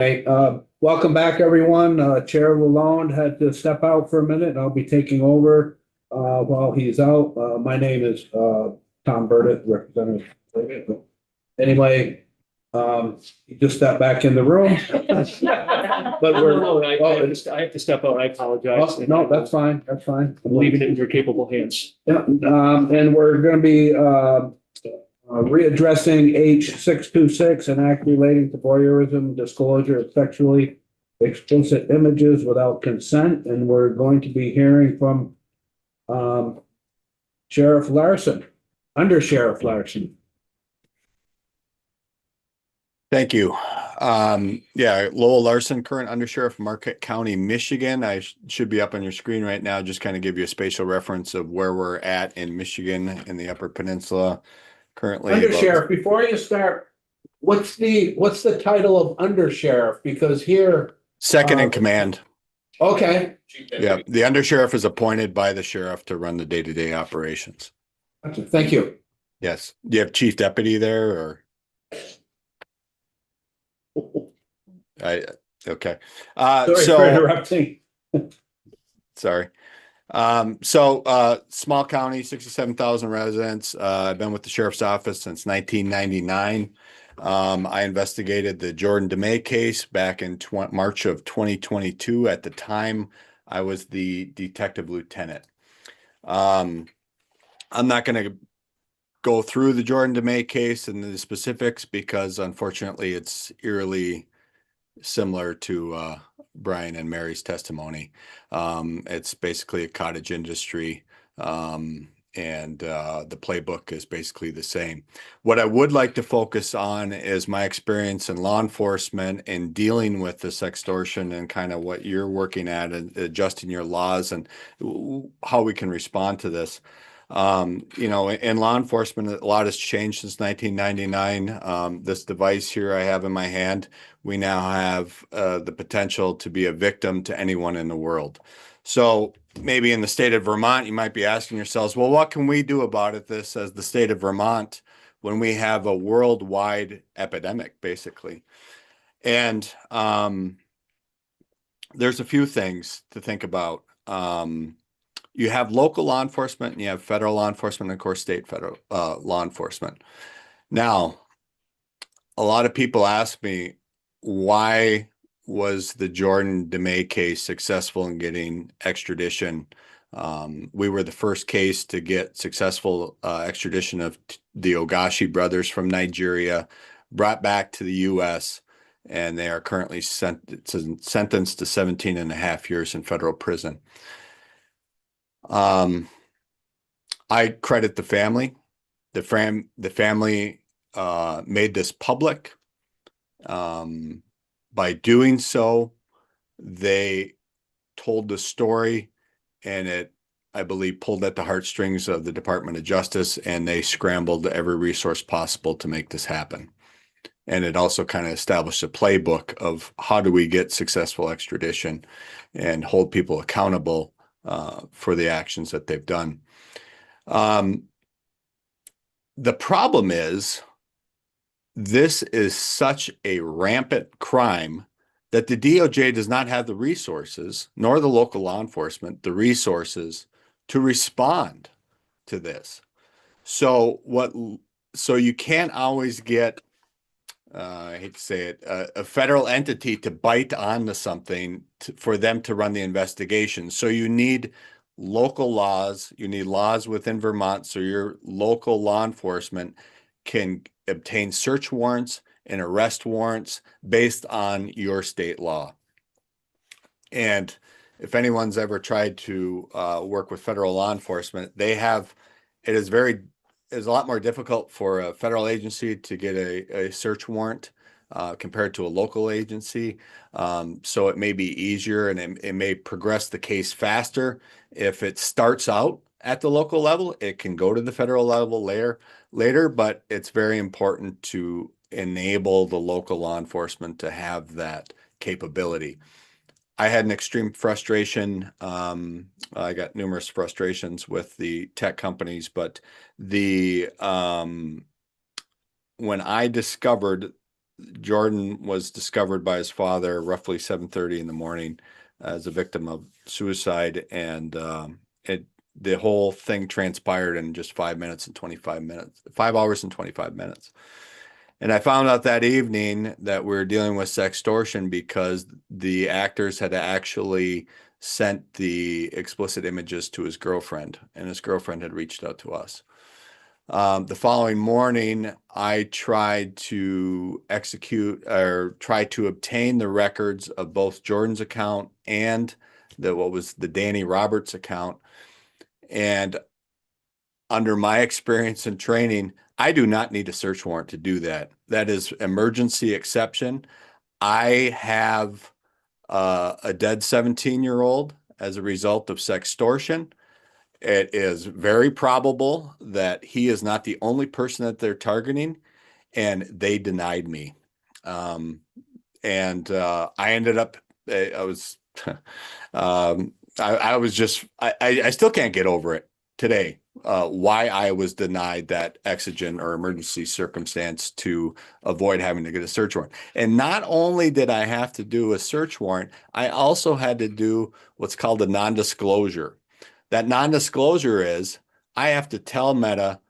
Hey, welcome back, everyone. Chair Lalonde had to step out for a minute. I'll be taking over while he's out. My name is Tom Burdett, Representative. Anyway, he just stepped back in the room. But we're I have to step out. I apologize. no, that's fine. That's fine. I'm leaving it in your capable hands. Yeah, and we're going to be readdressing H 626, an act relating to voyeurism, disclosure of sexually explicit images without consent, and we're going to be hearing from Sheriff Larson, Under Sheriff Larson. Thank you. Yeah, Lowell Larson, current undersheriff, Marquette County, Michigan. I should be up on your screen right now, just kind of give you a spatial reference of where we're at in Michigan in the Upper Peninsula. Currently, Undersheriff, before you start, what's the title of undersheriff? Because here, second in command. okay, Yeah, the undersheriff is appointed by the sheriff to run the day-to-day operations. thank you. Yes. Do you have chief deputy there or? Okay. Sorry for interrupting. Sorry. Small county, 67,000 residents. I've been with the sheriff's office since 1999. I investigated the Jordan DeMay case back in March of 2022. At the time, I was the detective lieutenant. I'm not going to go through the Jordan DeMay case and the specifics because unfortunately it's eerily similar to Brian and Mary's testimony. It's basically a cottage industry, and the playbook is basically the same. What I would like to focus on is my experience in law enforcement and dealing with this extortion and kind of what you're working at and adjusting your laws and how we can respond to this. In law enforcement, a lot has changed since 1999. This device here I have in my hand, we now have the potential to be a victim to anyone in the world. So maybe in the state of Vermont, you might be asking yourselves, well, what can we do about it, this as the state of Vermont, when we have a worldwide epidemic, basically? And there's a few things to think about. You have local law enforcement and you have federal law enforcement, and of course, state federal law enforcement. Now, a lot of people ask me, why was the Jordan DeMay case successful in getting extradition? We were the first case to get successful extradition of the Ogashi brothers from Nigeria, brought back to the U.S., and they are currently sentenced to 17 and a half years in federal prison. I credit the family. The family made this public. By doing so, they told the story, and it, I believe, pulled at the heartstrings of the Department of Justice, and they scrambled every resource possible to make this happen. And it also kind of established a playbook of how do we get successful extradition and hold people accountable for the actions that they've done. The problem is, this is such a rampant crime that the DOJ does not have the resources, nor the local law enforcement, the resources to respond to this. So you can't always get, I hate to say it, a federal entity to bite onto something for them to run the investigation. So you need local laws, you need laws within Vermont so your local law enforcement can obtain search warrants and arrest warrants based on your state law. And if anyone's ever tried to work with federal law enforcement, it is a lot more difficult for a federal agency to get a search warrant compared to a local agency. So it may be easier and it may progress the case faster. If it starts out at the local level, it can go to the federal level later, but it's very important to enable the local law enforcement to have that capability. I had an extreme frustration. I got numerous frustrations with the tech companies, but when I discovered Jordan was discovered by his father roughly 7:30 in the morning as a victim of suicide, and the whole thing transpired in just 5 hours and 25 minutes. And I found out that evening that we were dealing with sextortion because the actors had actually sent the explicit images to his girlfriend, and his girlfriend had reached out to us. The following morning, I tried to try to obtain the records of both Jordan's account and what was the Danny Roberts account. And under my experience and training, I do not need a search warrant to do that. That is emergency exception. I have a dead 17-year-old as a result of sextortion. It is very probable that he is not the only person that they're targeting, and they denied me. I ended up, I was, I was just, I still can't get over it today, why I was denied that exigent or emergency circumstance to avoid having to get a search warrant. And not only did I have to do a search warrant, I also had to do what's called a non-disclosure. That non-disclosure is I have to tell Meta,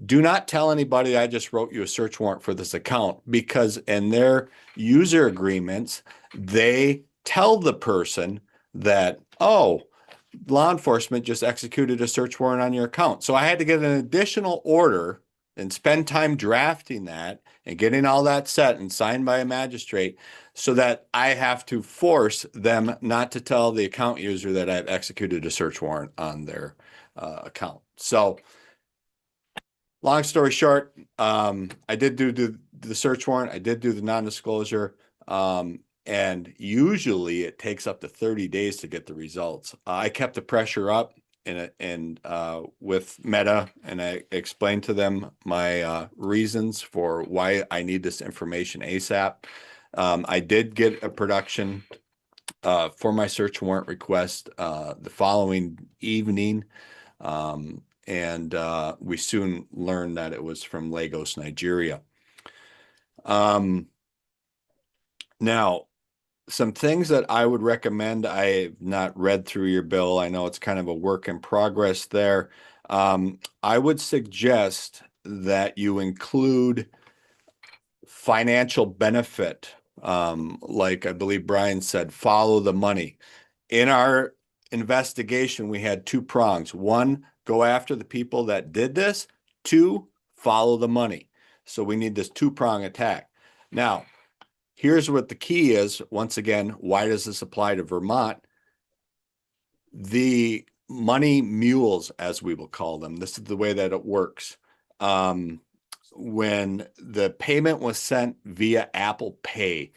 do not tell anybody I just wrote you a search warrant for this account, because in their user agreements, they tell the person that, oh, law enforcement just executed a search warrant on your account. So I had to get an additional order and spend time drafting that and getting all that set and signed by a magistrate so that I have to force them not to tell the account user that I've executed a search warrant on their account. So long story short, I did do the search warrant. I did do the non-disclosure. And usually it takes up to 30 days to get the results. I kept the pressure up and with Meta, and I explained to them my reasons for why I need this information ASAP. I did get a production for my search warrant request the following evening. We soon learned that it was from Lagos, Nigeria. Now, some things that I would recommend. I have not read through your bill. I know it's kind of a work in progress there. I would suggest that you include financial benefit. Like I believe Brian said, follow the money. In our investigation, we had two prongs. One, go after the people that did this. Two, follow the money. So we need this two-prong attack. Now, here's what the key is. Once again, why does this apply to Vermont? The money mules, as we will call them, this is the way that it works. When the payment was sent via Apple Pay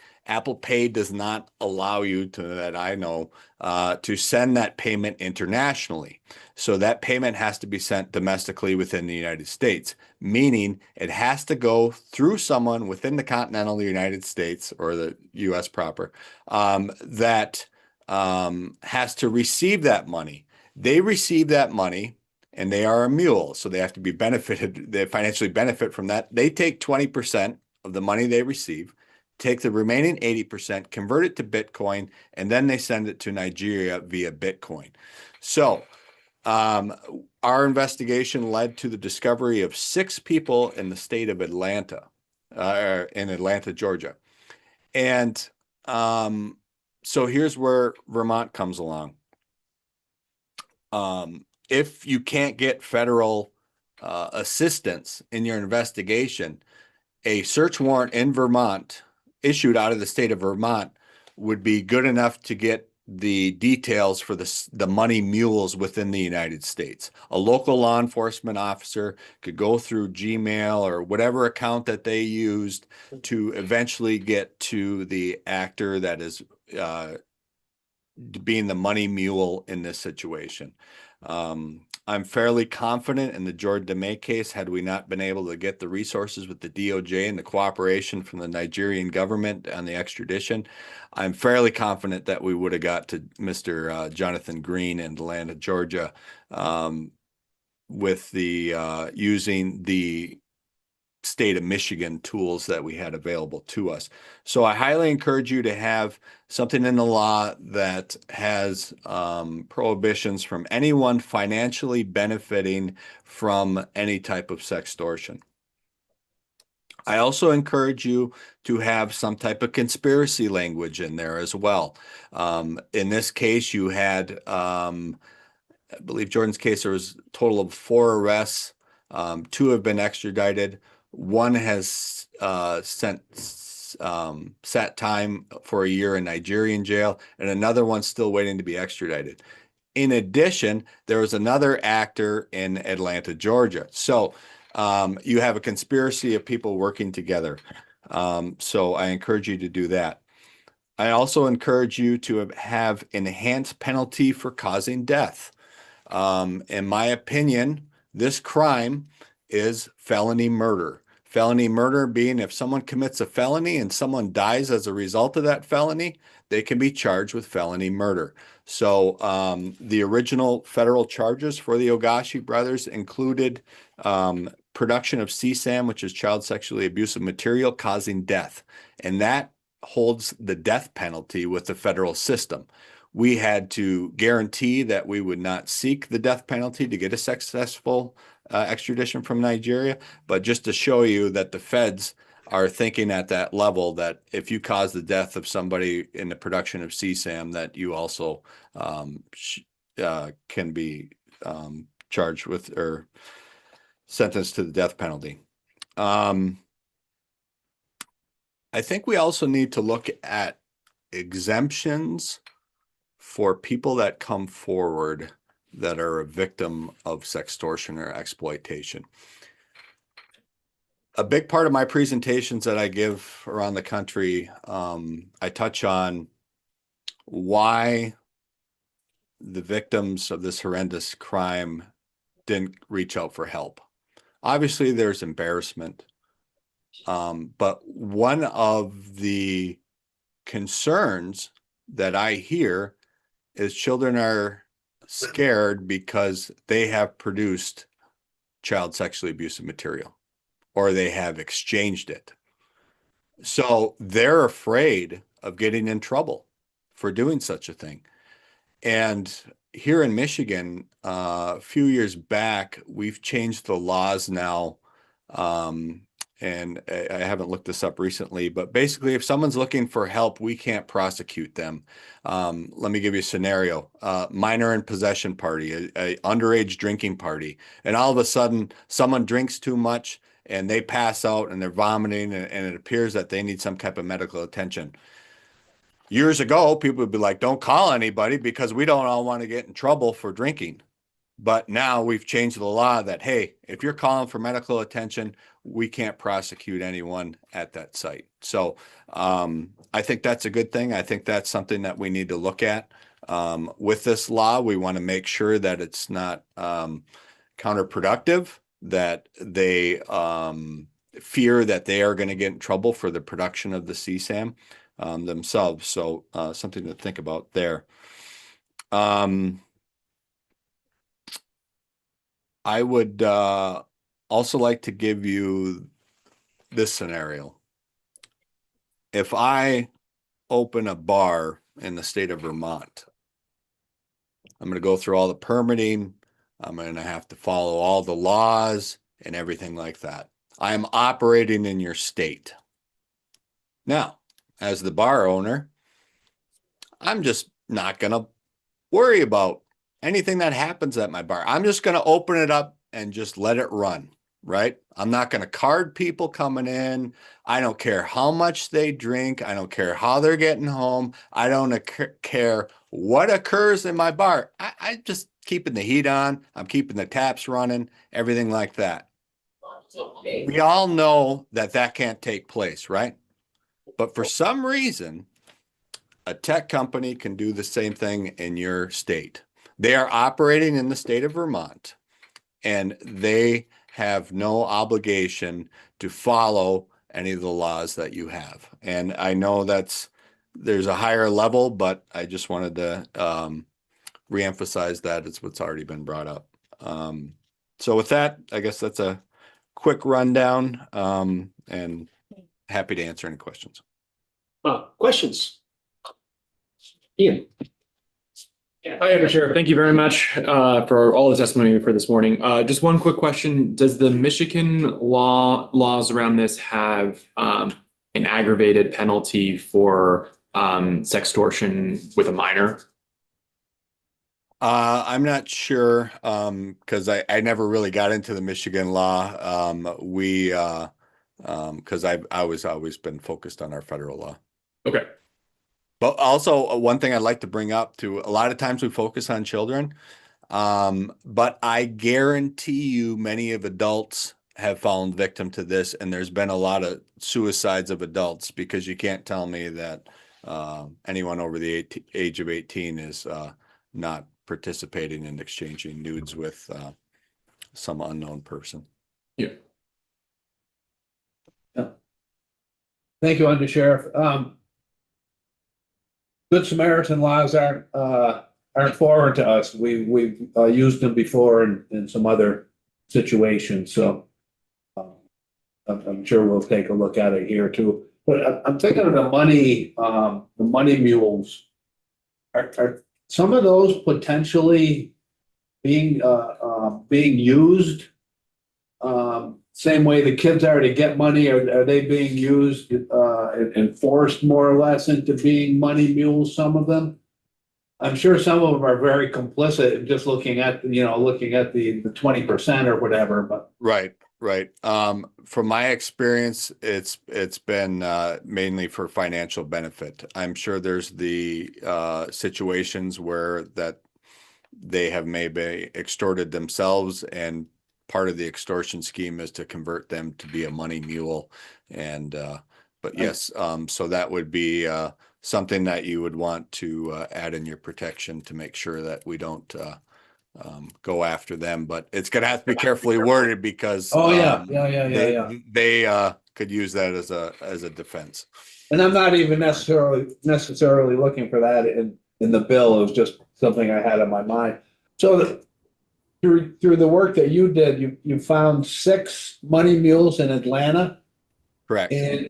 does not allow you to, that I know, to send that payment internationally. So that payment has to be sent domestically within the United States, meaning it has to go through someone within the continental United States or the US proper, that has to receive that money. They receive that money, and they are a mule, so they have to be benefited. They financially benefit from that. They take 20% of the money they receive, take the remaining 80%, convert it to Bitcoin, and then they send it to Nigeria via Bitcoin. So our investigation led to the discovery of 6 people in the state of Atlanta, in Atlanta, Georgia. And so here's where Vermont comes along. If you can't get federal assistance in your investigation, a search warrant in Vermont issued out of the state of Vermont would be good enough to get the details for the money mules within the United States. A local law enforcement officer could go through Gmail or whatever account that they used to eventually get to the actor that is being the money mule in this situation. I'm fairly confident in the George DeMay case, had we not been able to get the resources with the DOJ and the cooperation from the Nigerian government on the extradition, I'm fairly confident that we would have got to Mr. Jonathan Green in Atlanta, Georgia, with the using the state of Michigan tools that we had available to us. So I highly encourage you to have something in the law that has prohibitions from anyone financially benefiting from any type of sextortion. I also encourage you to have some type of conspiracy language in there as well. In this case, you had, I believe Jordan's case, there was a total of 4 arrests. 2 have been extradited. 1 has sat time for a year in Nigerian jail, and another one's still waiting to be extradited. In addition, there was another actor in Atlanta, Georgia. So you have a conspiracy of people working together. So I encourage you to do that. I also encourage you to have enhanced penalty for causing death. In my opinion, this crime is felony murder. Felony murder being if someone commits a felony and someone dies as a result of that felony, they can be charged with felony murder. So the original federal charges for the Ogashi brothers included production of CSAM, which is child sexually abusive material causing death. And that holds the death penalty with the federal system. We had to guarantee that we would not seek the death penalty to get a successful extradition from Nigeria. But just to show you that the feds are thinking at that level, that if you cause the death of somebody in the production of CSAM, that you also can be charged with or sentenced to the death penalty. I think we also need to look at exemptions for people that come forward that are a victim of sextortion or exploitation. A big part of my presentations that I give around the country, I touch on why the victims of this horrendous crime didn't reach out for help. Obviously, there's embarrassment, but one of the concerns that I hear is children are scared because they have produced child sexually abusive material or they have exchanged it. So they're afraid of getting in trouble for doing such a thing. And here in Michigan, a few years back, we've changed the laws now. And I haven't looked this up recently, but basically if someone's looking for help, we can't prosecute them. Let me give you a scenario. Minor in possession party, a underage drinking party, and all of a sudden someone drinks too much and they pass out and they're vomiting and it appears that they need some type of medical attention. Years ago, people would be like, don't call anybody because we don't all want to get in trouble for drinking. But now we've changed the law that, hey, if you're calling for medical attention, we can't prosecute anyone at that site. So I think that's a good thing. I think that's something that we need to look at. With this law, we want to make sure that it's not counterproductive, that they fear that they are going to get in trouble for the production of the CSAM themselves. So something to think about there. I would also like to give you this scenario. If I open a bar in the state of Vermont, I'm going to go through all the permitting. I'm going to have to follow all the laws and everything like that. I am operating in your state. Now, as the bar owner, I'm just not going to worry about anything that happens at my bar. I'm just going to open it up and just let it run, right? I'm not going to card people coming in. I don't care how much they drink. I don't care how they're getting home. I don't care what occurs in my bar. I just keeping the heat on. I'm keeping the taps running, everything like that. We all know that that can't take place, right? But for some reason, a tech company can do the same thing in your state. They are operating in the state of Vermont, and they have no obligation to follow any of the laws that you have. And I know there's a higher level, but I just wanted to reemphasize that it's what's already been brought up. So with that, I guess that's a quick rundown, and happy to answer any questions. Questions? Ian? Hi, Under Sheriff. Thank you very much for all the testimony for this morning. Just one quick question. Does the Michigan laws around this have an aggravated penalty for sextortion with a minor? I'm not sure, because I never really got into the Michigan law. Because I was always been focused on our federal law. Okay. But also one thing I'd like to bring up too, a lot of times we focus on children, but I guarantee you many of adults have fallen victim to this, and there's been a lot of suicides of adults, because you can't tell me that anyone over the age of 18 is not participating in exchanging nudes with some unknown person. Yeah. Thank you, Under Sheriff. Good Samaritan laws aren't foreign to us. We've used them before in some other situations, so I'm sure we'll take a look at it here too. But I'm thinking of the money mules. Are some of those potentially being used same way the kids are to get money? Are they being used and forced more or less into being money mules, some of them? I'm sure some of them are very complicit, just looking at the 20% or whatever, but. Right. From my experience, it's been mainly for financial benefit. I'm sure there's the situations where that they have maybe extorted themselves, and part of the extortion scheme is to convert them to be a money mule. And but yes, so that would be something that you would want to add in your protection to make sure that we don't go after them. But it's going to have to be carefully worded, because they could use that as a defense. And I'm not even necessarily looking for that in the bill. It was just something I had in my mind. So through the work that you did, you found 6 money mules in Atlanta. Correct. And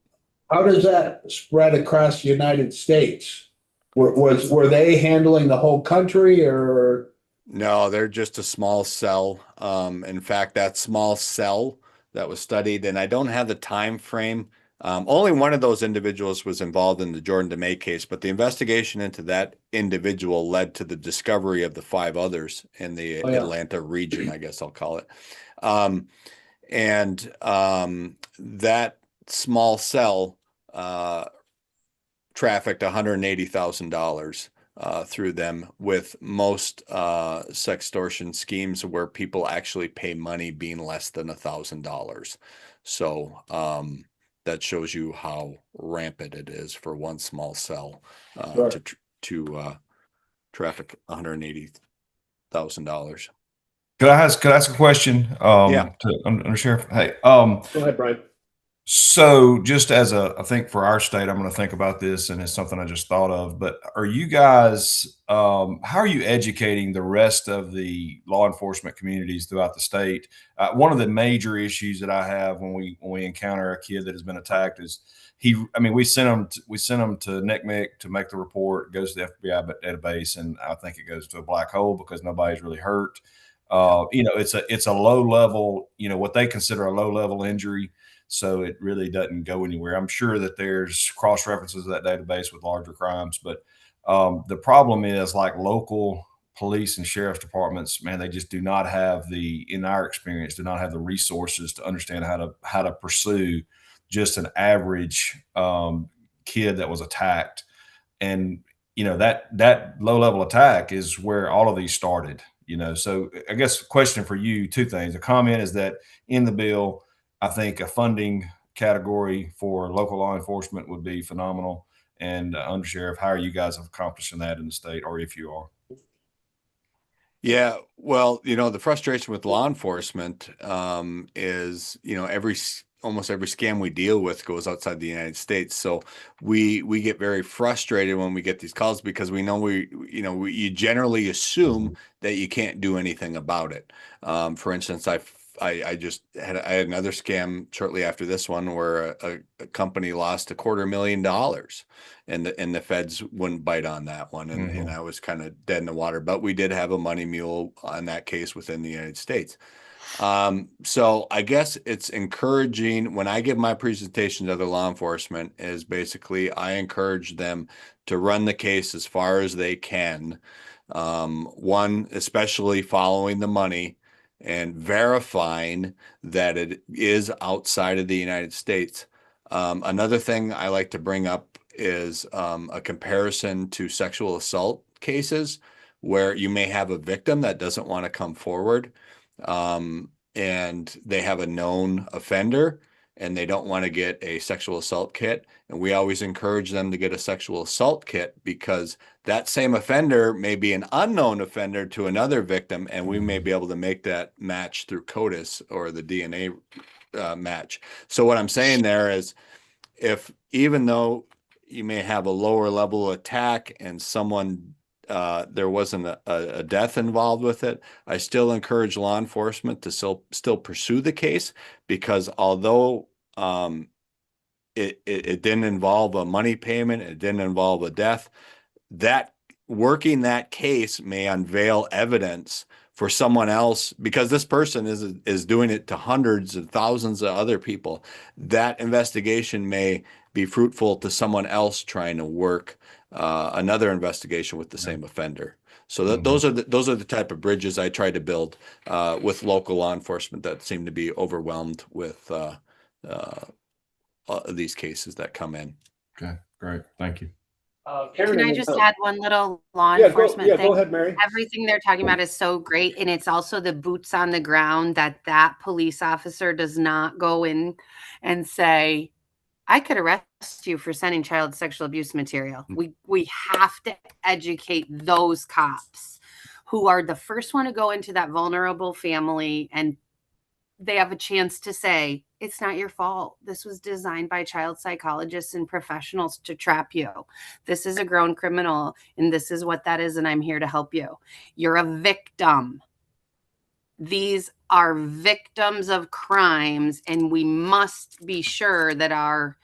how does that spread across the United States? Were they handling the whole country, or? No, they're just a small cell. In fact, that small cell that was studied, and I don't have the time frame. Only one of those individuals was involved in the Jordan DeMay case, but the investigation into that individual led to the discovery of the 5 others in the Atlanta region, I guess I'll call it. That small cell trafficked $180,000 through them, with most sextortion schemes where people actually pay money being less than $1,000. So that shows you how rampant it is for one small cell to traffic $180,000. Could I ask a question? Yeah. To Under Sheriff. Hey, Go ahead, Brian. so just as I think for our state, I'm going to think about this, and it's something I just thought of. But are you guys? How are you educating the rest of the law enforcement communities throughout the state? One of the major issues that I have when we encounter a kid that has been attacked is we sent them to NCMEC to make the report. It goes to the FBI database, and I think it goes to a black hole because nobody's really hurt. It's a low level, what they consider a low level injury. So it really doesn't go anywhere. I'm sure that there's cross references to that database with larger crimes, but the problem is, like, local police and sheriff's departments, man, they just do not have in our experience, do not have the resources to understand how to pursue just an average kid that was attacked. And that low level attack is where all of these started. So I guess question for you, 2 things. A comment is that in the bill, I think a funding category for local law enforcement would be phenomenal. And Under Sheriff, how are you guys accomplishing that in the state, or if you are? Yeah, well, the frustration with law enforcement is, almost every scam we deal with goes outside the United States. So we get very frustrated when we get these calls, because we know you generally assume that you can't do anything about it. For instance, I just I had another scam shortly after this one where a company lost $250,000 and the feds wouldn't bite on that one. And I was kind of dead in the water, but we did have a money mule on that case within the United States. So I guess it's encouraging when I give my presentation to other law enforcement is basically I encourage them to run the case as far as they can. One, especially following the money and verifying that it is outside of the United States. Another thing I like to bring up is a comparison to sexual assault cases where you may have a victim that doesn't want to come forward, and they have a known offender and they don't want to get a sexual assault kit. And we always encourage them to get a sexual assault kit because that same offender may be an unknown offender to another victim, and we may be able to make that match through CODIS or the DNA match. So what I'm saying there is, if even though you may have a lower level attack and someone there wasn't a death involved with it, I still encourage law enforcement to still pursue the case, because although it didn't involve a money payment, it didn't involve a death, that working that case may unveil evidence for someone else, because this person is doing it to hundreds of thousands of other people. That investigation may be fruitful to someone else trying to work another investigation with the same offender. So those are the type of bridges I try to build with local law enforcement that seem to be overwhelmed with these cases that come in. Okay, great. Thank you. Karen, Can I just add one little law Yeah, enforcement thing? go ahead, Mary. Everything they're talking about is so great. And it's also the boots on the ground that police officer does not go in and say, I could arrest you for sending child sexual abuse material. We have to educate those cops who are the first one to go into that vulnerable family, and they have a chance to say, it's not your fault. This was designed by child psychologists and professionals to trap you. This is a grown criminal, and this is what that is, and I'm here to help you. You're a victim. These are victims of crimes, and we must be sure that our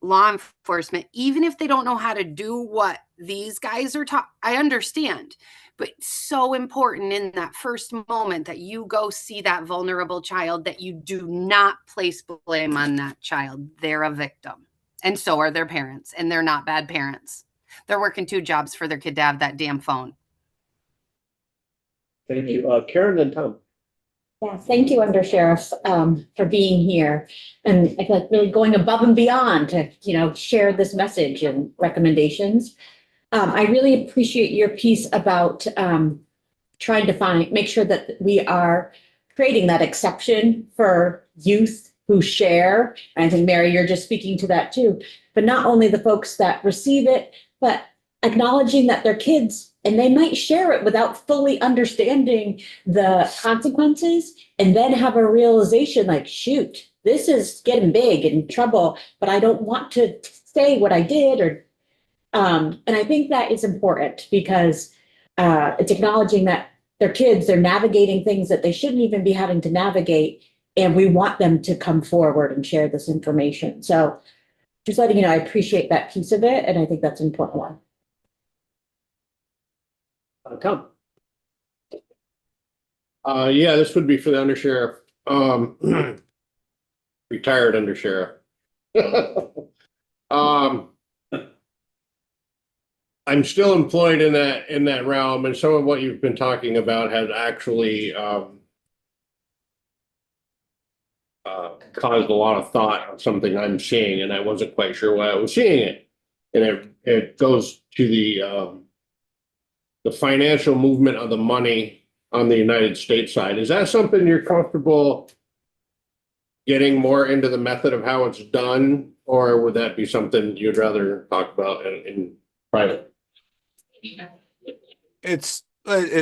law enforcement, even if they don't know how to do what these guys are taught, I understand, but it's so important in that first moment that you go see that vulnerable child, that you do not place blame on that child. They're a victim, and so are their parents, and they're not bad parents. They're working 2 jobs for their kid to have that damn phone. Thank you. Karen, then Tom. Yeah, thank you, Undersheriff, for being here. And I feel like really going above and beyond to, share this message and recommendations. I really appreciate your piece about trying to make sure that we are creating that exception for youth who share. And I think, Mary, you're just speaking to that too. But not only the folks that receive it, but acknowledging that they're kids and they might share it without fully understanding the consequences, and then have a realization like, shoot, this is getting big and trouble, but I don't want to say what I did. And I think that is important because it's acknowledging that they're kids, they're navigating things that they shouldn't even be having to navigate. And we want them to come forward and share this information. So just letting you know, I appreciate that piece of it. And I think that's an important one. Tom. Yeah, this would be for the undersheriff. Retired undersheriff. I'm still employed in that realm, and some of what you've been talking about has actually caused a lot of thought on something I'm seeing, and I wasn't quite sure why I was seeing it. And it goes to the financial movement of the money on the United States side. Is that something you're comfortable getting more into the method of how it's done, or would that be something you'd rather talk about in private? It's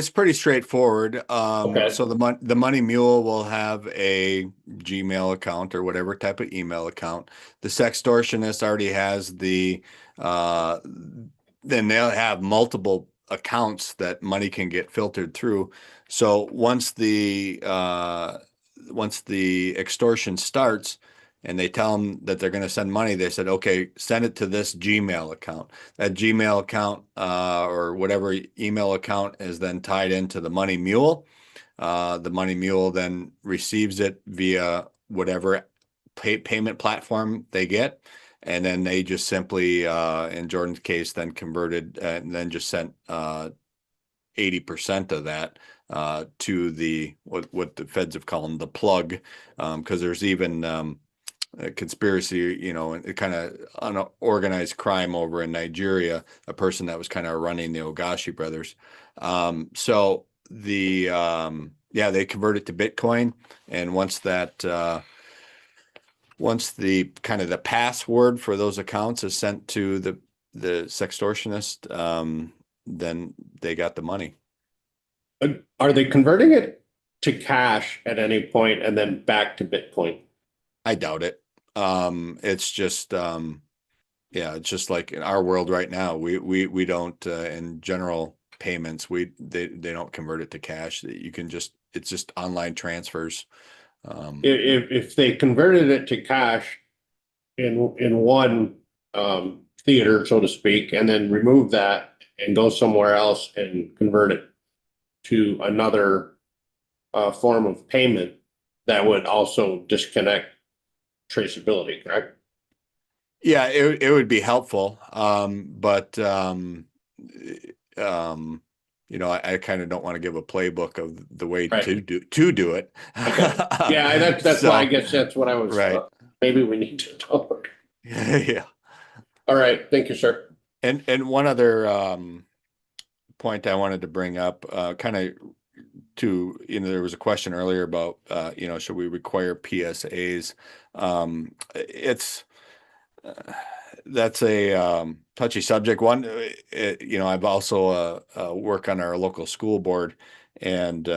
pretty straightforward. Okay. So the money mule will have a Gmail account or whatever type of email account. The sextortionist already has then they'll have multiple accounts that money can get filtered through. So once the extortion starts and they tell them that they're going to send money, they said, okay, send it to this Gmail account. That Gmail account or whatever email account is then tied into the Money Mule. The Money Mule then receives it via whatever payment platform they get. And then they just simply, in Jordan's case, then converted and then just sent 80% of that to the what the feds have called them the plug, because there's even a conspiracy, kind of unorganized crime over in Nigeria, a person that was kind of running the Ogashi brothers. So the they convert it to Bitcoin, and once the kind of the password for those accounts is sent to the sextortionist, then they got the money. Are they converting it to cash at any point and then back to Bitcoin? I doubt it. It's just it's just like in our world right now. We don't in general payments. They don't convert it to cash. It's just online transfers. If they converted it to cash in one theater, so to speak, and then remove that and go somewhere else and convert it to another form of payment, that would also disconnect traceability, correct? Yeah, it would be helpful. But I kind of don't want to give a playbook of the way to do it. Okay. Yeah, that's why I guess that's what I was right. Maybe we need to talk. Yeah. All right. Thank you, sir. And one other point I wanted to bring up, kind of there was a question earlier about, should we require PSAs? That's a touchy subject. One, I've also work on our local school board, and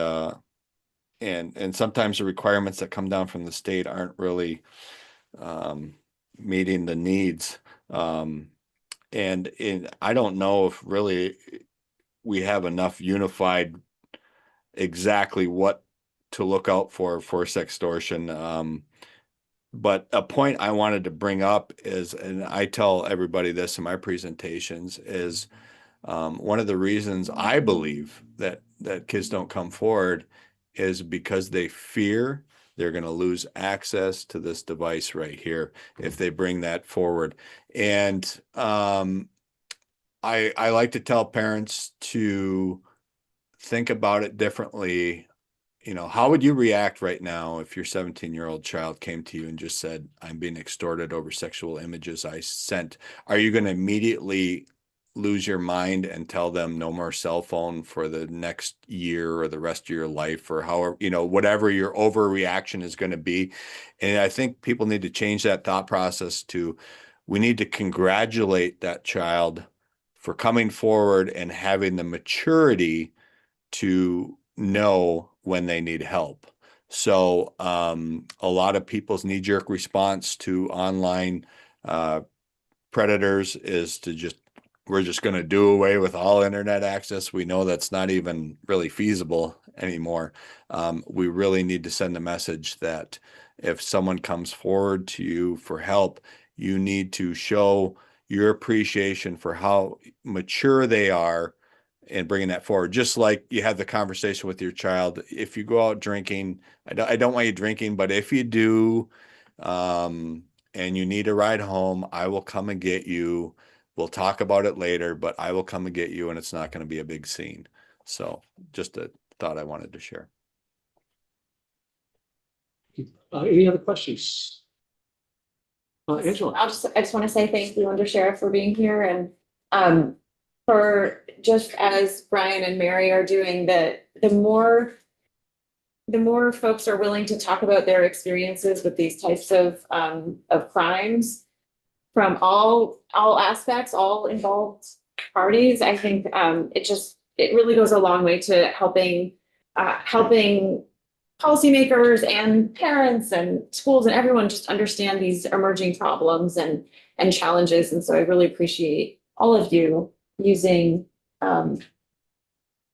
sometimes the requirements that come down from the state aren't really meeting the needs. And I don't know if really we have enough unified exactly what to look out for sextortion. But a point I wanted to bring up is, and I tell everybody this in my presentations, is one of the reasons I believe that kids don't come forward is because they fear they're going to lose access to this device right here if they bring that forward. And I like to tell parents to think about it differently. How would you react right now if your 17-year-old child came to you and just said, I'm being extorted over sexual images I sent? Are you going to immediately lose your mind and tell them no more cell phone for the next year or the rest of your life, or however, whatever your overreaction is going to be? And I think people need to change that thought process to, we need to congratulate that child for coming forward and having the maturity to know when they need help. So a lot of people's knee-jerk response to online predators is to we're just going to do away with all internet access. We know that's not even really feasible anymore. We really need to send a message that if someone comes forward to you for help, you need to show your appreciation for how mature they are and bringing that forward. Just like you have the conversation with your child. If you go out drinking, I don't want you drinking, but if you do, and you need a ride home, I will come and get you. We'll talk about it later, but I will come and get you, and it's not going to be a big scene. So just a thought I wanted to share. Any other questions? Angela. I just want to say thank you, Under Sheriff, for being here, and for just as Brian and Mary are doing, the more folks are willing to talk about their experiences with these types of crimes from all aspects, all involved parties, I think it really goes a long way to helping policymakers and parents and schools and everyone just understand these emerging problems and challenges. And so I really appreciate all of you using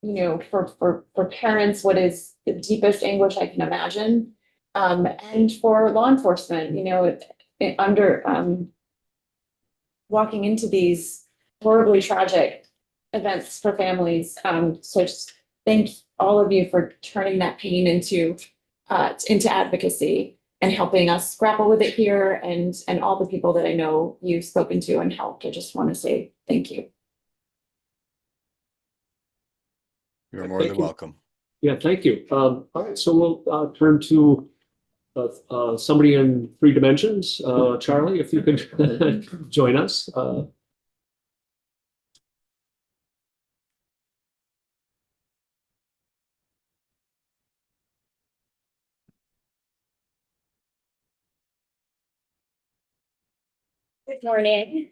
for parents, what is the deepest anguish I can imagine. And for law enforcement, walking into these horribly tragic events for families. So just thank all of you for turning that pain into advocacy and helping us grapple with it here, and all the people that I know you've spoken to and helped. I just want to say thank you. You're more Thank than you. welcome. Yeah, thank you. All right, so we'll turn to somebody in 3 dimensions. Charlie, if you could join us. Good morning.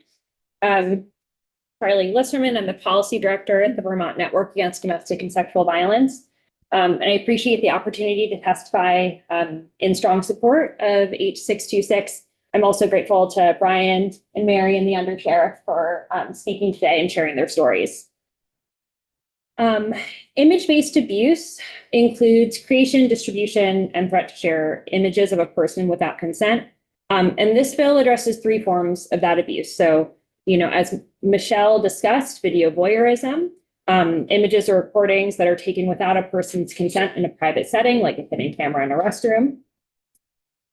Charlie Lisserman, I'm the policy director at the Vermont Network Against Domestic and Sexual Violence. And I appreciate the opportunity to testify in strong support of H626. I'm also grateful to Brian and Mary and the undersheriff for speaking today and sharing their stories. Image-based abuse includes creation, distribution, and threat to share images of a person without consent. And this bill addresses 3 forms of that abuse. So, as Michelle discussed, video voyeurism, images or recordings that are taken without a person's consent in a private setting, like a hidden camera in a restroom.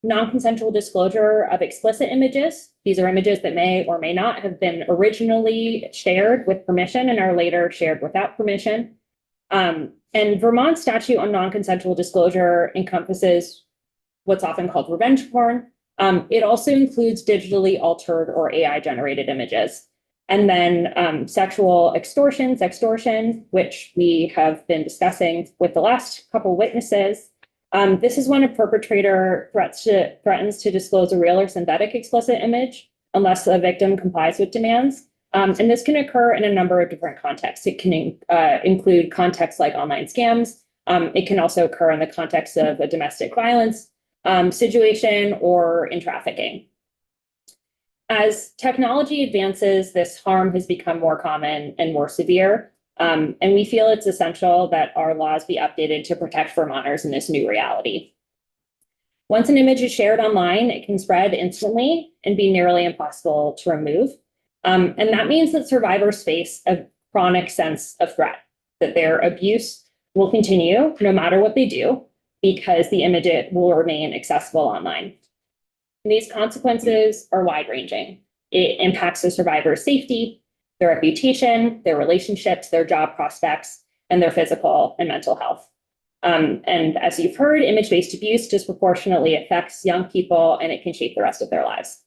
Non-consensual disclosure of explicit images. These are images that may or may not have been originally shared with permission and are later shared without permission. And Vermont's statute on non-consensual disclosure encompasses what's often called revenge porn. It also includes digitally altered or AI-generated images. And then sexual extortion, which we have been discussing with the last couple witnesses. This is when a perpetrator threatens to disclose a real or synthetic explicit image unless the victim complies with demands. And this can occur in a number of different contexts. It can include contexts like online scams. It can also occur in the context of a domestic violence situation or in trafficking. As technology advances, this harm has become more common and more severe. And we feel it's essential that our laws be updated to protect Vermonters in this new reality. Once an image is shared online, it can spread instantly and be nearly impossible to remove. And that means that survivors face a chronic sense of threat, that their abuse will continue no matter what they do, because the image will remain accessible online. And these consequences are wide-ranging. It impacts the survivor's safety, their reputation, their relationships, their job prospects, and their physical and mental health. And as you've heard, image-based abuse disproportionately affects young people, and it can shape the rest of their lives.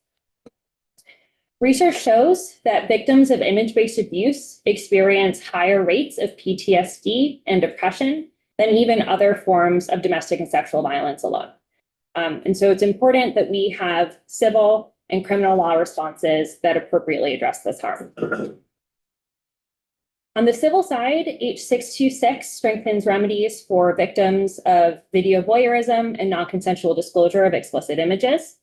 Research shows that victims of image-based abuse experience higher rates of PTSD and depression than even other forms of domestic and sexual violence alone. And so it's important that we have civil and criminal law responses that appropriately address this harm. On the civil side, H626 strengthens remedies for victims of video voyeurism and non-consensual disclosure of explicit images.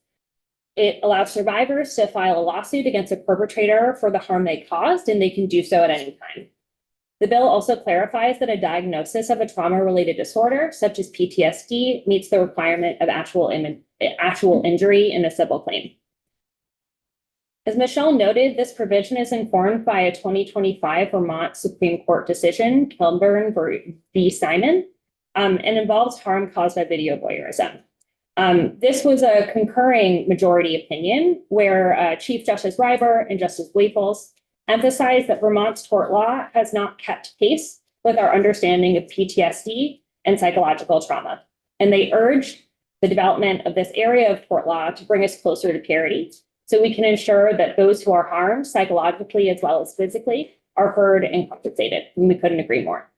It allows survivors to file a lawsuit against a perpetrator for the harm they caused, and they can do so at any time. The bill also clarifies that a diagnosis of a trauma-related disorder, such as PTSD, meets the requirement of actual injury in a civil claim. As Michelle noted, this provision is informed by a 2025 Vermont Supreme Court decision, Kilburn v. Simon, and involves harm caused by video voyeurism. This was a concurring majority opinion where Chief Justice River and Justice Waples emphasized that Vermont's tort law has not kept pace with our understanding of PTSD and psychological trauma. And they urged the development of this area of tort law to bring us closer to parity, so we can ensure that those who are harmed psychologically as well as physically are heard and compensated. And we couldn't agree more.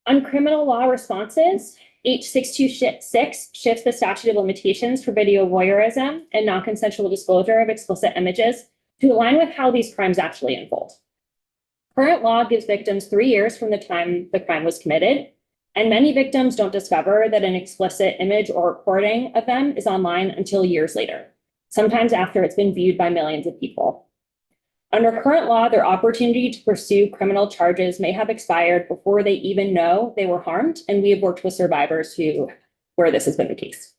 On criminal law responses, H626 shifts the statute of limitations for video voyeurism and non-consensual disclosure of explicit images to align with how these crimes actually unfold. Current law gives victims 3 years from the time the crime was committed, and many victims don't discover that an explicit image or recording of them is online until years later, sometimes after it's been viewed by millions of people. Under current law, their opportunity to pursue criminal charges may have expired before they even know they were harmed, and we have worked with survivors where this has been the case.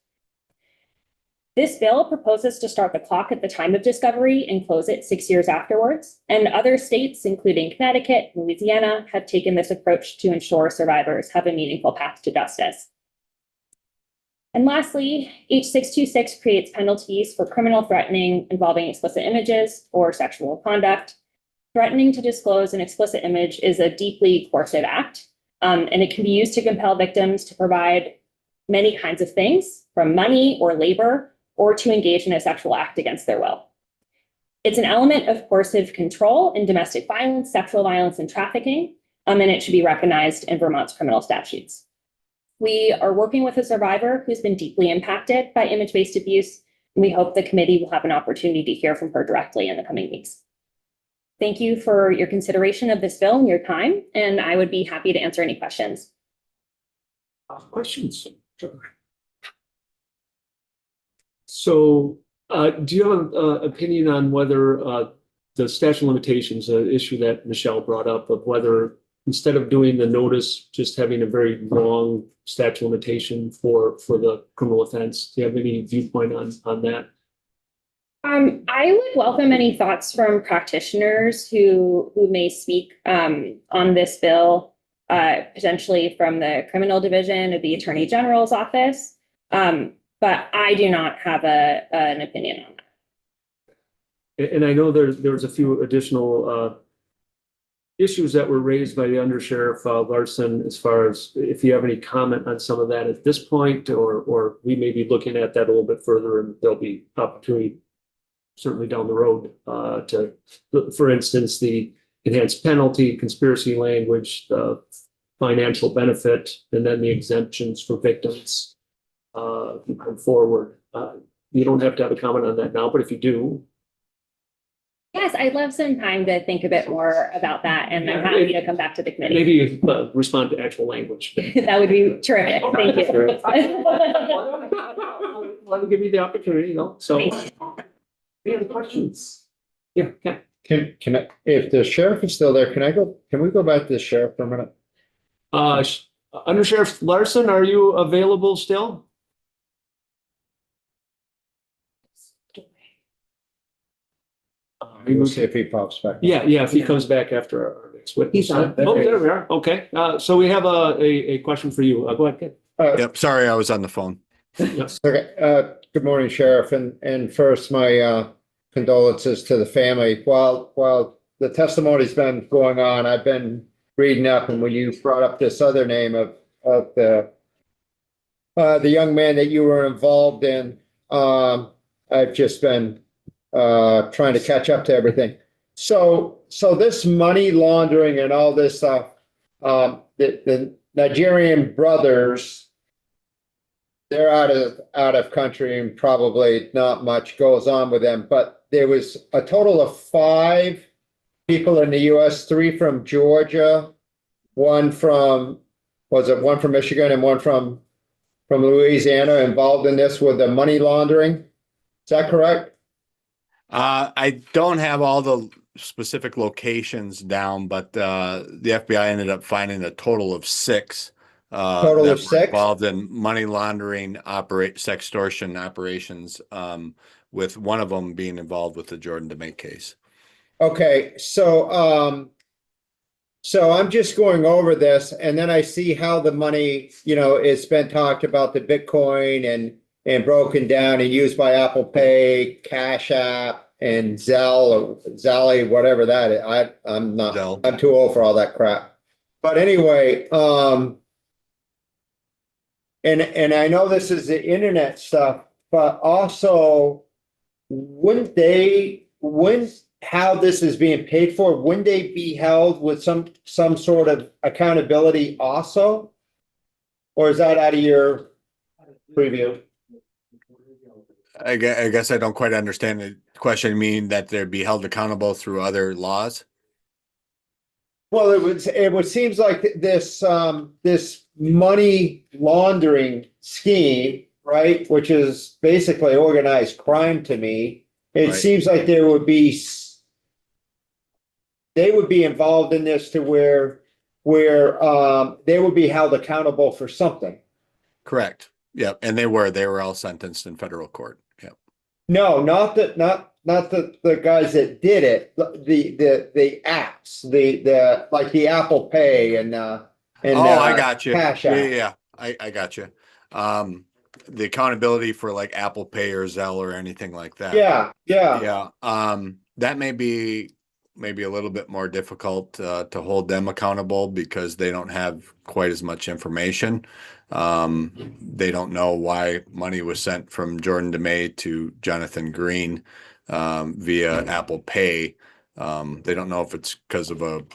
This bill proposes to start the clock at the time of discovery and close it 6 years afterwards, and other states, including Connecticut, Louisiana, have taken this approach to ensure survivors have a meaningful path to justice. And lastly, H626 creates penalties for criminal threatening involving explicit images or sexual conduct. Threatening to disclose an explicit image is a deeply coercive act, and it can be used to compel victims to provide many kinds of things, from money or labor, or to engage in a sexual act against their will. It's an element of coercive control in domestic violence, sexual violence, and trafficking, and it should be recognized in Vermont's criminal statutes. We are working with a survivor who's been deeply impacted by image-based abuse, and we hope the committee will have an opportunity to hear from her directly in the coming weeks. Thank you for your consideration of this bill and your time, and I would be happy to answer any questions. Questions? So, do you have an opinion on whether the statute of limitations, an issue that Michelle brought up, of whether instead of doing the notice, just having a very long statute of limitation for the criminal offense? Do you have any viewpoint on that? I would welcome any thoughts from practitioners who may speak on this bill, potentially from the criminal division of the Attorney General's office. But I do not have an opinion on that. And I know there was a few additional issues that were raised by the Undersheriff Larson, as far as if you have any comment on some of that at this point, or we may be looking at that a little bit further, and there'll be opportunity certainly down the road to, for instance, the enhanced penalty, conspiracy language, the financial benefit, and then the exemptions for victims come forward. You don't have to have a comment on that now, but if you do. Yes, I'd love some time to think a bit more about that, and I'm happy to come back to the committee. Maybe respond to actual language. That would be terrific. Thank you. Let me give you the opportunity, so. Any other questions? Yeah, Ken. Can I, if the sheriff is still there, can we go back to the sheriff for a minute? Undersheriff Larson, are you available still? We'll see if he pops back. Yeah, if he comes back after our next witness. He's on. Oh, there we are. Okay, so we have a question for you. Go ahead, Ken. Yep, sorry, I was on the phone. Yes. Okay, good morning, Sheriff, and first my condolences to the family. While the testimony's been going on, I've been reading up, and when you brought up this other name of the young man that you were involved in, I've just been trying to catch up to everything. So this money laundering and all this stuff, the Nigerian brothers, they're out of country, and probably not much goes on with them. But there was a total of 5 people in the U.S., 3 from Georgia, one from Michigan, and one from Louisiana, involved in this with the money laundering. Is that correct? I don't have all the specific locations down, but the FBI ended up finding a total of 6. Total that of were 6 involved in money laundering, sextortion operations, with one of them being involved with the Jordan DeMay case. Okay, so I'm just going over this, and then I see how the money, it's been talked about, the Bitcoin and broken down and used by Apple Pay, Cash App, and Zelle, whatever that is. I'm not. Zelle. I'm too old for all that crap. But anyway, and I know this is the internet stuff, but also, how this is being paid for, wouldn't they be held with some sort of accountability also? Or is that out of your preview? I guess I don't quite understand the question. Mean that they'd be held accountable through other laws? Well, it seems like this money laundering scheme, right, which is basically organized crime to me. It Right. seems like there would be they would be involved in this to where they would be held accountable for something. Correct. Yep. And they were all sentenced in federal court. Yep. No, not the guys that did it, the apps, the like the Apple Pay and Oh, I got you. Cash Yeah, App. yeah, I got you. The accountability for like Apple Pay or Zelle or anything like that. Yeah. Yeah. That may be maybe a little bit more difficult to hold them accountable because they don't have quite as much information. They don't know why money was sent from Jordan DeMay to Jonathan Green via Apple Pay. They don't know if it's because of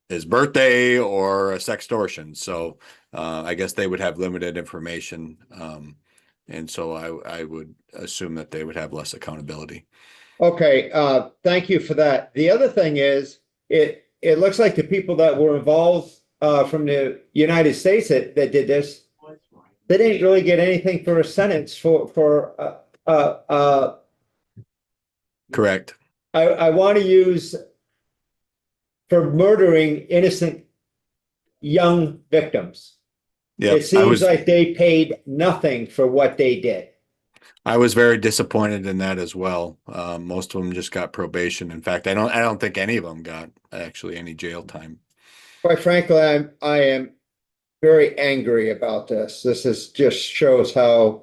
his birthday or a sextortion. So I guess they would have limited information. And so I would assume that they would have less accountability. Okay, thank you for that. The other thing is, it looks like the people that were involved from the United States that did this, they didn't really get anything for a sentence for Correct. I want to use for murdering innocent young victims. Yeah, It seems like they paid nothing for what they did. I was very disappointed in that as well. Most of them just got probation. In fact, I don't think any of them got actually any jail time. Quite frankly, I am very angry about this. Just shows how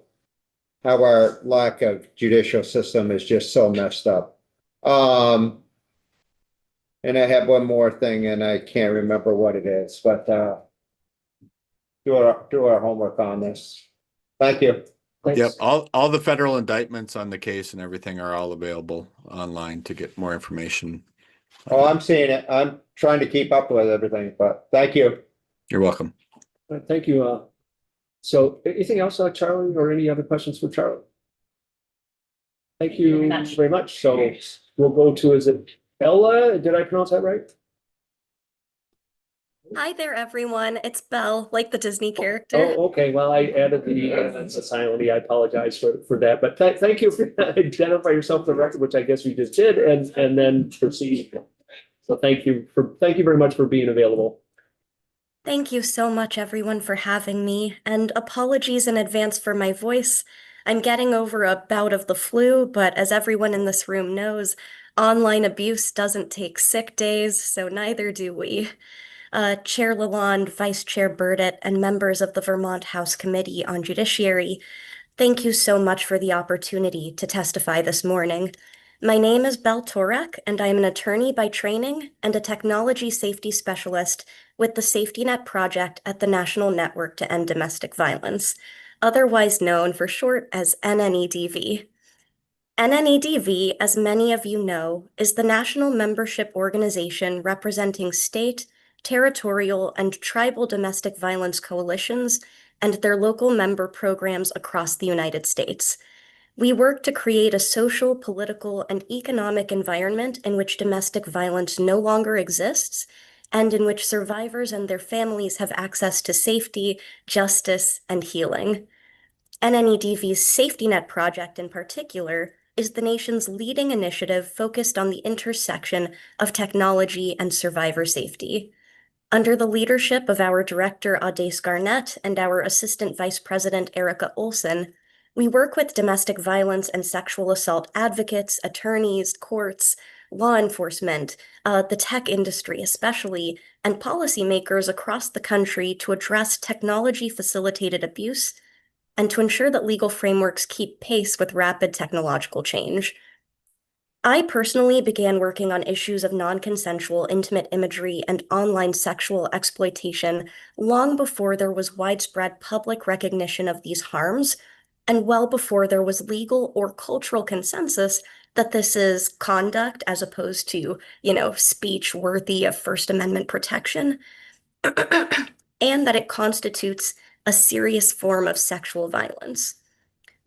our lack of judicial system is just so messed up. And I have one more thing, and I can't remember what it is, but do our homework on this. Thank you. Thanks. Yep, all the federal indictments on the case and everything are all available online to get more information. Oh, I'm seeing it. I'm trying to keep up with everything, but thank you. You're welcome. Thank you. So anything else, Charlie, or any other questions for Charlie? Thank you very much. So we'll go to, is it Bella? Did I pronounce that right? Hi there, everyone. It's Belle, like the Disney character. Oh, okay. Well, I added the silent. I apologize for that. But thank you for identify yourself for the record, which I guess you just did, and then proceed. So thank you very much for being available. Thank you so much, everyone, for having me, and apologies in advance for my voice. I'm getting over a bout of the flu, but as everyone in this room knows, online abuse doesn't take sick days, so neither do we. Chair Lalonde, Vice Chair Burdett, and members of the Vermont House Committee on Judiciary, thank you so much for the opportunity to testify this morning. My name is Belle Torek, and I am an attorney by training and a technology safety specialist with the Safety Net Project at the National Network to End Domestic Violence, otherwise known for short as NNEDV. NNEDV, as many of you know, is the national membership organization representing state, territorial, and tribal domestic violence coalitions and their local member programs across the United States. We work to create a social, political, and economic environment in which domestic violence no longer exists and in which survivors and their families have access to safety, justice, and healing. NNEDV's Safety Net Project in particular is the nation's leading initiative focused on the intersection of technology and survivor safety. Under the leadership of our director, Audace Garnett, and our assistant vice president, Erica Olson, we work with domestic violence and sexual assault advocates, attorneys, courts, law enforcement, the tech industry especially, and policymakers across the country to address technology-facilitated abuse and to ensure that legal frameworks keep pace with rapid technological change. I personally began working on issues of non-consensual intimate imagery and online sexual exploitation long before there was widespread public recognition of these harms, and well before there was legal or cultural consensus that this is conduct as opposed to, speech worthy of First Amendment protection, and that it constitutes a serious form of sexual violence.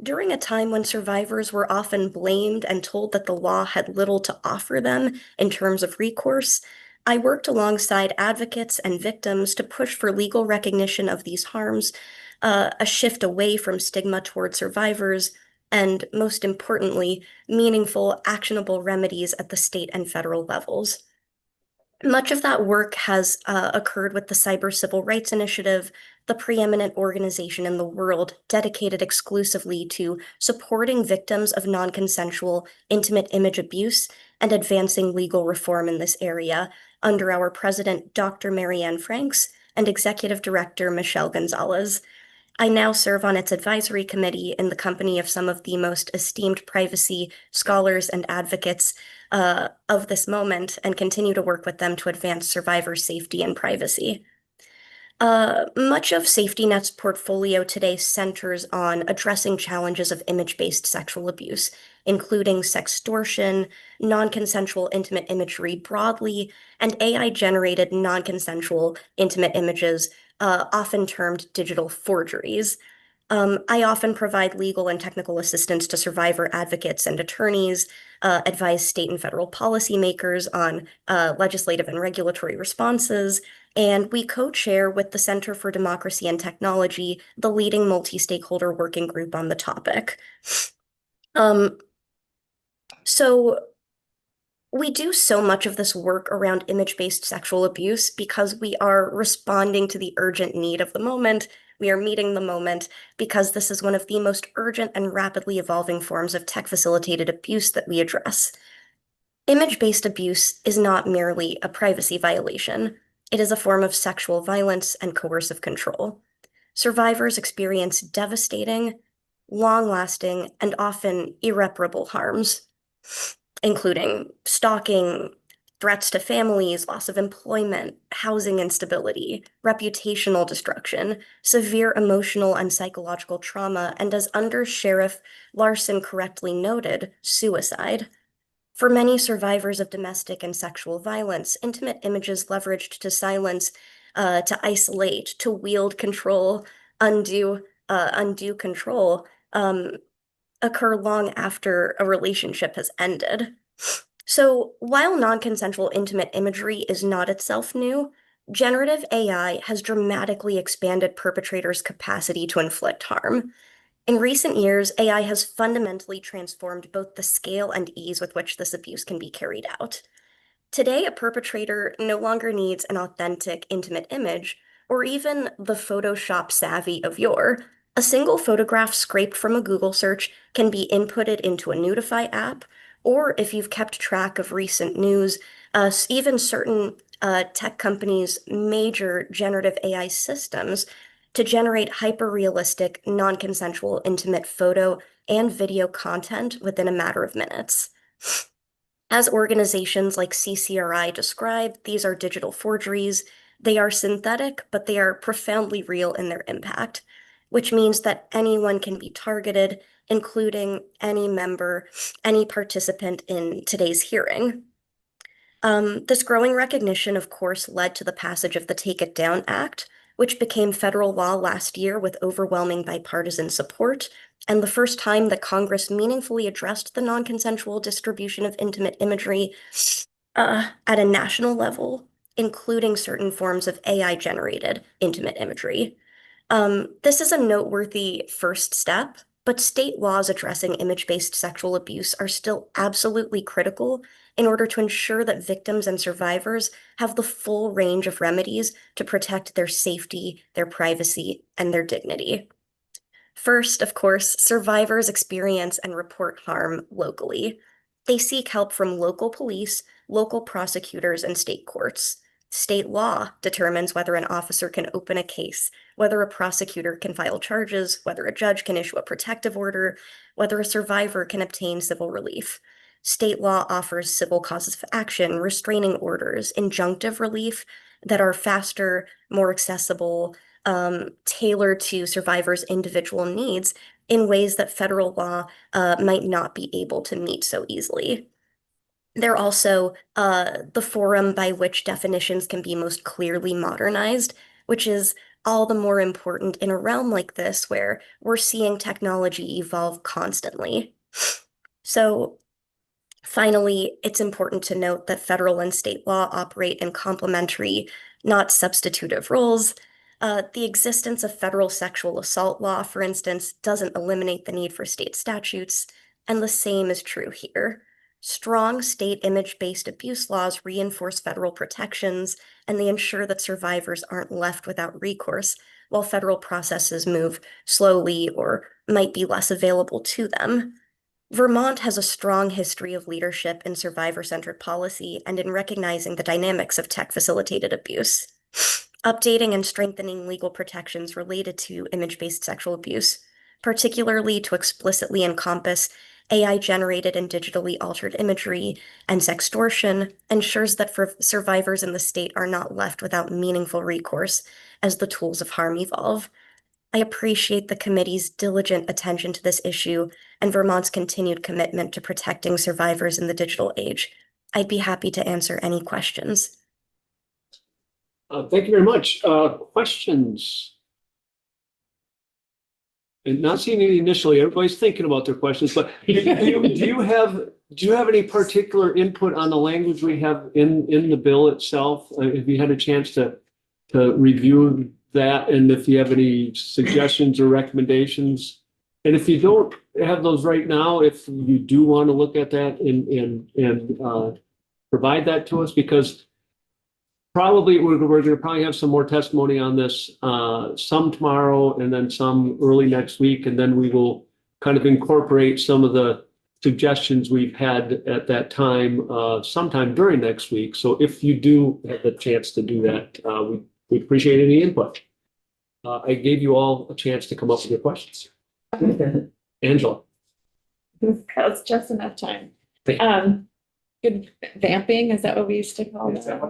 During a time when survivors were often blamed and told that the law had little to offer them in terms of recourse, I worked alongside advocates and victims to push for legal recognition of these harms, a shift away from stigma toward survivors, and most importantly, meaningful, actionable remedies at the state and federal levels. Much of that work has occurred with the Cyber Civil Rights Initiative, the preeminent organization in the world dedicated exclusively to supporting victims of non-consensual intimate image abuse and advancing legal reform in this area under our president, Dr. Marianne Franks, and executive director, Michelle Gonzalez. I now serve on its advisory committee in the company of some of the most esteemed privacy scholars and advocates of this moment and continue to work with them to advance survivor safety and privacy. Much of SafetyNet's portfolio today centers on addressing challenges of image-based sexual abuse, including sextortion, non-consensual intimate imagery broadly, and AI-generated non-consensual intimate images, often termed digital forgeries. I often provide legal and technical assistance to survivor advocates and attorneys, advise state and federal policymakers on legislative and regulatory responses, and we co-chair with the Center for Democracy and Technology, the leading multi-stakeholder working group on the topic. So we do so much of this work around image-based sexual abuse because we are responding to the urgent need of the moment. We are meeting the moment because this is one of the most urgent and rapidly evolving forms of tech-facilitated abuse that we address. Image-based abuse is not merely a privacy violation. It is a form of sexual violence and coercive control. Survivors experience devastating, long-lasting, and often irreparable harms, including stalking, threats to families, loss of employment, housing instability, reputational destruction, severe emotional and psychological trauma, and as Under Sheriff Larson correctly noted, suicide. For many survivors of domestic and sexual violence, intimate images leveraged to silence, to isolate, to wield control, undo control, occur long after a relationship has ended. So while non-consensual intimate imagery is not itself new, generative AI has dramatically expanded perpetrators' capacity to inflict harm. In recent years, AI has fundamentally transformed both the scale and ease with which this abuse can be carried out. Today, a perpetrator no longer needs an authentic, intimate image, or even the Photoshop savvy of yore. A single photograph scraped from a Google search can be inputted into a Notify app, or if you've kept track of recent news, even certain tech companies' major generative AI systems to generate hyper-realistic, non-consensual, intimate photo and video content within a matter of minutes. As organizations like CCRI describe, these are digital forgeries. They are synthetic, but they are profoundly real in their impact, which means that anyone can be targeted, including any member, any participant in today's hearing. This growing recognition, of course, led to the passage of the Take It Down Act, which became federal law last year with overwhelming bipartisan support, and the first time that Congress meaningfully addressed the non-consensual distribution of intimate imagery at a national level, including certain forms of AI-generated intimate imagery. This is a noteworthy first step, but state laws addressing image-based sexual abuse are still absolutely critical in order to ensure that victims and survivors have the full range of remedies to protect their safety, their privacy, and their dignity. First, of course, survivors experience and report harm locally. They seek help from local police, local prosecutors, and state courts. State law determines whether an officer can open a case, whether a prosecutor can file charges, whether a judge can issue a protective order, whether a survivor can obtain civil relief. State law offers civil causes of action, restraining orders, injunctive relief that are faster, more accessible, tailored to survivors' individual needs in ways that federal law might not be able to meet so easily. They're also the forum by which definitions can be most clearly modernized, which is all the more important in a realm like this where we're seeing technology evolve constantly. So finally, it's important to note that federal and state law operate in complementary, not substitutive roles. The existence of federal sexual assault law, for instance, doesn't eliminate the need for state statutes, and the same is true here. Strong state image-based abuse laws reinforce federal protections, and they ensure that survivors aren't left without recourse, while federal processes move slowly or might be less available to them. Vermont has a strong history of leadership in survivor-centered policy and in recognizing the dynamics of tech-facilitated abuse. Updating and strengthening legal protections related to image-based sexual abuse, particularly to explicitly encompass AI-generated and digitally altered imagery and sextortion, ensures that survivors in the state are not left without meaningful recourse as the tools of harm evolve. I appreciate the committee's diligent attention to this issue and Vermont's continued commitment to protecting survivors in the digital age. I'd be happy to answer any questions. Thank you very much. Questions? And not seeing any initially, everybody's thinking about their questions, but do you have any particular input on the language we have in the bill itself? Have you had a chance to review that, and if you have any suggestions or recommendations? And if you don't have those right now, if you do want to look at that and provide that to us, because probably we're going to probably have some more testimony on this, some tomorrow and then some early next week, and then we will kind of incorporate some of the suggestions we've had at that time, sometime during next week. So if you do have the chance to do that, we appreciate any input. I gave you all a chance to come up with your questions. Angela. That's just enough time. Thank you. Good vamping, is that what we used to call it? So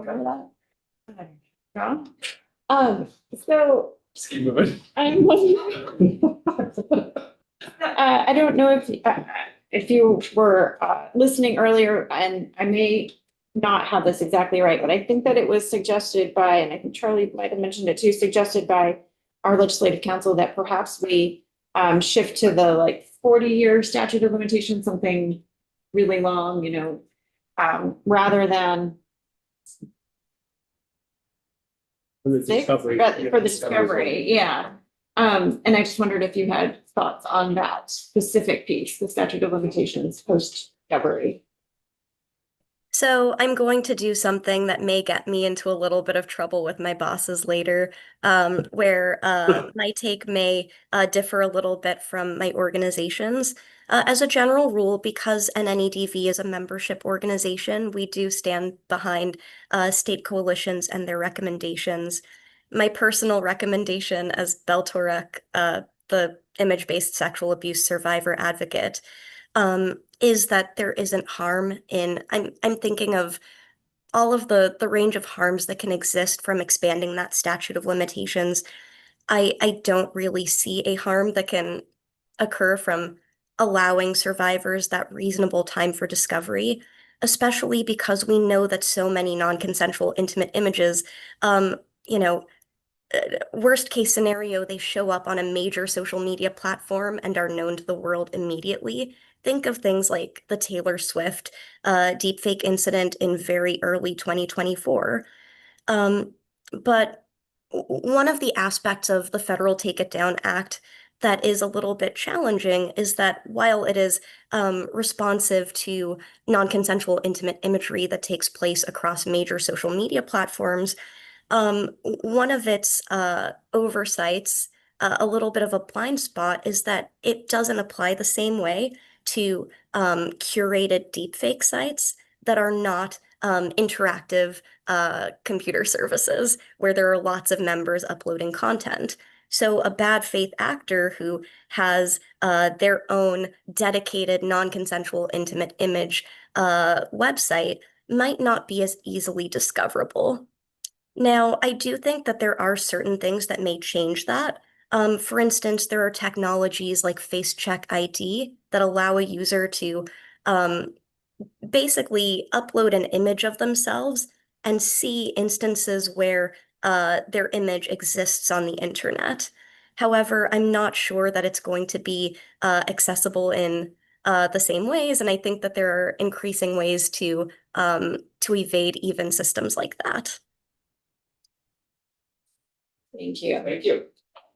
Just keep moving. I'm wondering, I don't know if you were listening earlier, and I may not have this exactly right, but I think that it was suggested by, and I think Charlie might have mentioned it too, suggested by our legislative council that perhaps we shift to the like 40-year statute of limitations, something really long, you know, rather than For the discovery. for the discovery, yeah. And I just wondered if you had thoughts on that specific piece, the statute of limitations post-discovery. So I'm going to do something that may get me into a little bit of trouble with my bosses later, where my take may differ a little bit from my organization's. As a general rule, because NNEDV is a membership organization, we do stand behind state coalitions and their recommendations. My personal recommendation as Beltorek, the image-based sexual abuse survivor advocate, is that there isn't harm in, I'm thinking of all of the range of harms that can exist from expanding that statute of limitations. I don't really see a harm that can occur from allowing survivors that reasonable time for discovery, especially because we know that so many non-consensual intimate images, you know, worst case scenario, they show up on a major social media platform and are known to the world immediately. Think of things like the Taylor Swift deepfake incident in very early 2024. But one of the aspects of the Federal Take It Down Act that is a little bit challenging is that while it is responsive to non-consensual intimate imagery that takes place across major social media platforms, one of its oversights, a little bit of a blind spot, is that it doesn't apply the same way to curated deepfake sites that are not interactive computer services where there are lots of members uploading content. So a bad faith actor who has their own dedicated non-consensual intimate image website might not be as easily discoverable. Now, I do think that there are certain things that may change that. For instance, there are technologies like Face Check ID that allow a user to basically upload an image of themselves and see instances where their image exists on the internet. However, I'm not sure that it's going to be accessible in the same ways, and I think that there are increasing ways to evade even systems like that. Thank you. Thank you.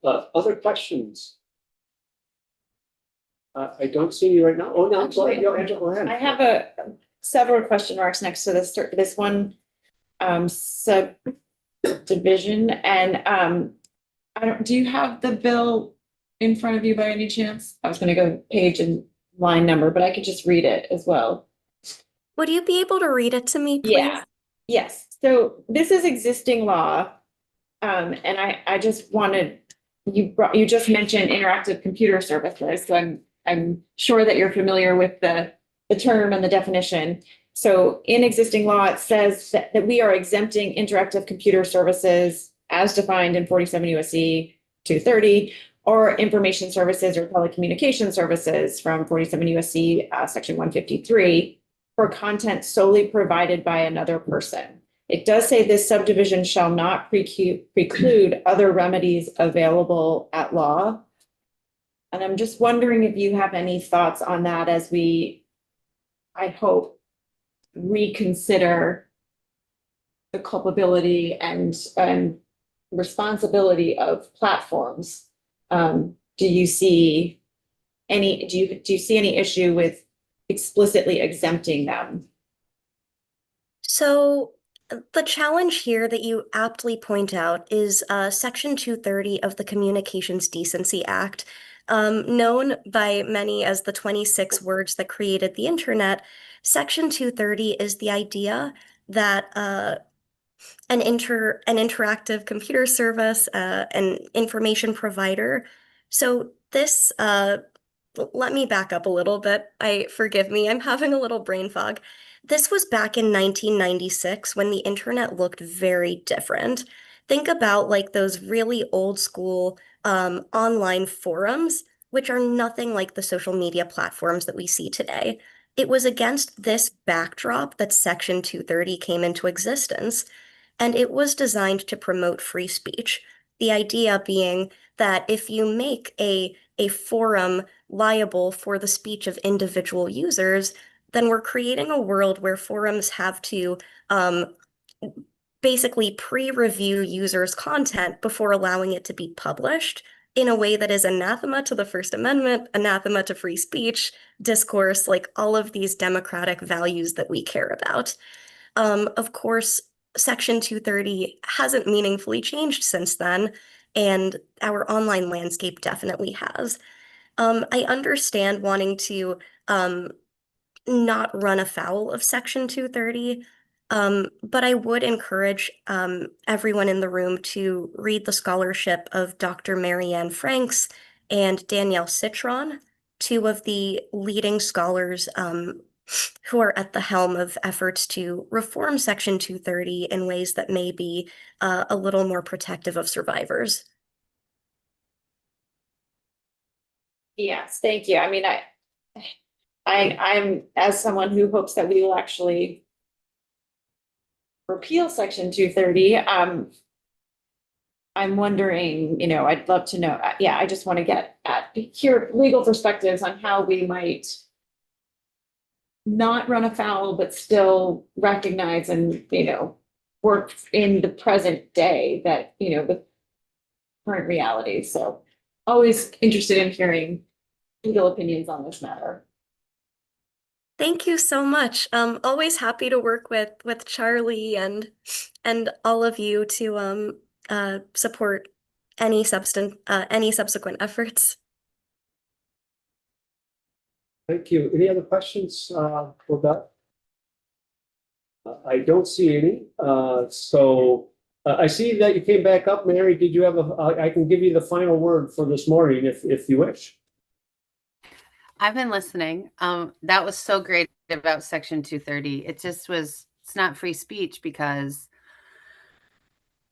Other questions? I don't see you right now. Oh, no, go ahead. Angela, go ahead. I have a several question marks next to this one subdivision, and do you have the bill in front of you by any chance? I was gonna go page and line number, but I could just read it as well. Would you be able to read it to me, please? Yeah, yes. So this is existing law. And I just wanted, you just mentioned interactive computer services. So I'm sure that you're familiar with the term and the definition. So in existing law, it says that we are exempting interactive computer services as defined in 47 USC 230, or information services or telecommunication services from 47 USC section 153 for content solely provided by another person. It does say this subdivision shall not preclude other remedies available at law. And I'm just wondering if you have any thoughts on that as we, I hope, reconsider the culpability and responsibility of platforms. Do you see any, do you see any issue with explicitly exempting them? So the challenge here that you aptly point out is Section 230 of the Communications Decency Act, known by many as the 26 words that created the internet. Section 230 is the idea that an interactive computer service, an information provider. So this, let me back up a little bit. Forgive me, I'm having a little brain fog. This was back in 1996 when the internet looked very different. Think about like those really old school online forums, which are nothing like the social media platforms that we see today. It was against this backdrop that Section 230 came into existence, and it was designed to promote free speech. The idea being that if you make a forum liable for the speech of individual users, then we're creating a world where forums have to basically pre-review users' content before allowing it to be published in a way that is anathema to the First Amendment, anathema to free speech, discourse, like all of these democratic values that we care about. Of course, Section 230 hasn't meaningfully changed since then, and our online landscape definitely has. I understand wanting to not run afoul of Section 230, but I would encourage everyone in the room to read the scholarship of Dr. Marianne Franks and Danielle Citron, two of the leading scholars who are at the helm of efforts to reform Section 230 in ways that may be a little more protective of survivors. Yes, thank you. I mean, I'm, as someone who hopes that we will actually repeal Section 230, I'm wondering, you know, I'd love to know, yeah, I just want to hear legal perspectives on how we might not run afoul, but still recognize and, you know, work in the present day that, you know, the current reality. So always interested in hearing legal opinions on this matter. Thank you so much. Always happy to work with Charlie and all of you to support any subsequent efforts. Thank you. Any other questions for that? I don't see any. So I see that you came back up, Mary. Did you have I can give you the final word for this morning if you wish. I've been listening. That was so great about Section 230. It just was, it's not free speech because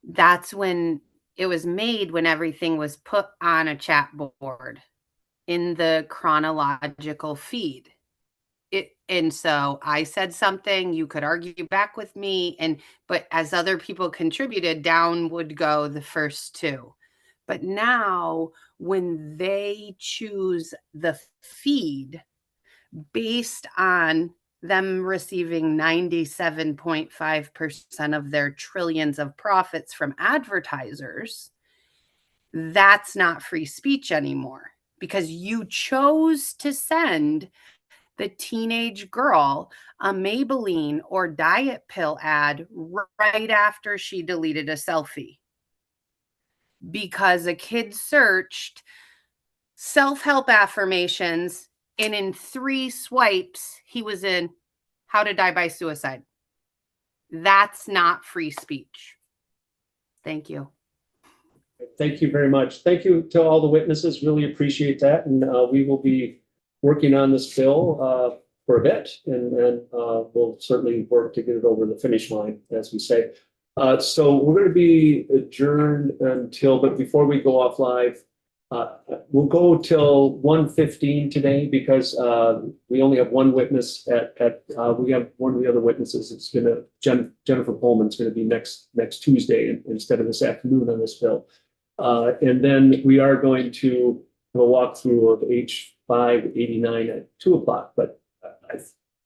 that's when it was made, when everything was put on a chat board in the chronological feed. And so I said something, you could argue back with me, but as other people contributed, down would go the first two. But now when they choose the feed based on them receiving 97.5% of their trillions of profits from advertisers, that's not free speech anymore, because you chose to send the teenage girl a Maybelline or diet pill ad right after she deleted a selfie. Because a kid searched self-help affirmations, and in 3 swipes, he was in how to die by suicide. That's not free speech. Thank you. Thank you very much. Thank you to all the witnesses. Really appreciate that. And we will be working on this bill for a bit, and we'll certainly work to get it over the finish line, as we say. So we're going to be adjourned until, but before we go off live, we'll go till 1:15 today because we only have one witness we have one of the other witnesses. It's Jennifer Pullman's going to be next Tuesday instead of this afternoon on this bill. And then we are going to have a walkthrough of H589 at 2 o'clock. But